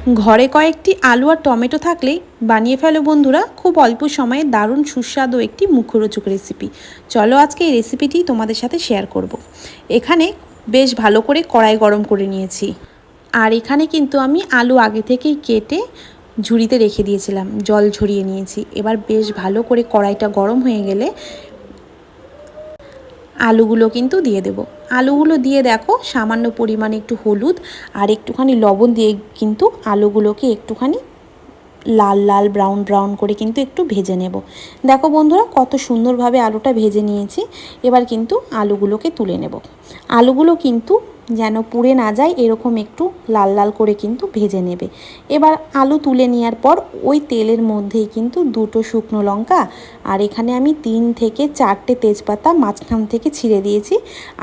ঘরে কয়েকটি আলু আর টমেটো থাকলেই বানিয়ে ফেলো বন্ধুরা খুব অল্প সময়ে দারুণ সুস্বাদু একটি মুখরোচক রেসিপি। চলো আজকে এই রেসিপিটি তোমাদের সাথে শেয়ার করব। এখানে বেশ ভালো করে কড়াই গরম করে নিয়েছি। আর এখানে কিন্তু আমি আলু আগে থেকেই কেটে ঝুড়িতে রেখে দিয়েছিলাম, জল ঝরিয়ে নিয়েছি। এবার বেশ ভালো করে কড়াইটা গরম হয়ে গেলে আলুগুলো কিন্তু দিয়ে দেব। আলুগুলো দিয়ে দেখো সামান্য পরিমাণে একটু হলুদ আর একটুখানি লবণ দিয়ে কিন্তু আলুগুলোকে একটুখানি লাল লাল ব্রাউন ব্রাউন করে কিন্তু একটু ভেজে নেব। দেখো বন্ধুরা কত সুন্দরভাবে আলুটা ভেজে নিয়েছি। এবার কিন্তু আলুগুলোকে তুলে নেব। আলুগুলো কিন্তু যেন পুড়ে না যায় এরকম একটু লাল লাল করে কিন্তু ভেজে নেবে। এবার আলু তুলে নেওয়ার পর ওই তেলের মধ্যেই কিন্তু দুটো শুকনো লঙ্কা আর এখানে আমি 3 থেকে 4টে তেজপাতা মাঝখান থেকে ছিঁড়ে দিয়েছি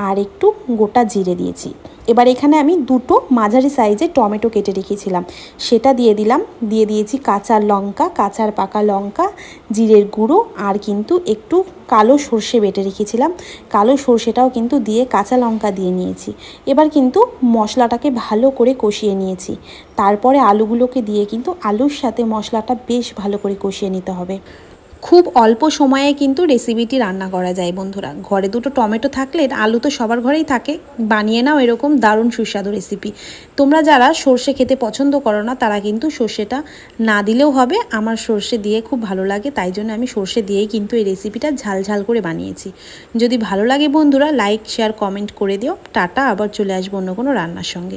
আর একটু গোটা জিরে দিয়েছি। এবার এখানে আমি দুটো মাঝারি সাইজের টমেটো কেটে রেখেছিলাম, সেটা দিয়ে দিলাম। দিয়ে দিয়েছি কাঁচা লঙ্কা, কাঁচার পাকা লঙ্কা, জিরের গুঁড়ো আর কিন্তু একটু কালো সর্ষে বেটে রেখেছিলাম, কালো সর্ষেটাও কিন্তু দিয়ে কাঁচা লঙ্কা দিয়ে নিয়েছি। এবার কিন্তু মশলাটাকে ভালো করে কষিয়ে নিয়েছি। তারপরে আলুগুলোকে দিয়ে কিন্তু আলুর সাথে মশলাটা বেশ ভালো করে কষিয়ে নিতে হবে। খুব অল্প সময়ে কিন্তু রেসিপিটি রান্না করা যায় বন্ধুরা। ঘরে দুটো টমেটো থাকলে, আলু তো সবার ঘরেই থাকে, বানিয়ে নাও এরকম দারুণ সুস্বাদু রেসিপি। তোমরা যারা সর্ষে খেতে পছন্দ করো না তারা কিন্তু সর্ষেটা না দিলেও হবে। আমার সর্ষে দিয়ে খুব ভালো লাগে, তাই জন্য আমি সর্ষে দিয়েই কিন্তু এই রেসিপিটা ঝাল ঝাল করে বানিয়েছি। যদি ভালো লাগে বন্ধুরা লাইক শেয়ার কমেন্ট করে দিও। টাটা, আবার চলে আসবো অন্য কোনো রান্নার সঙ্গে।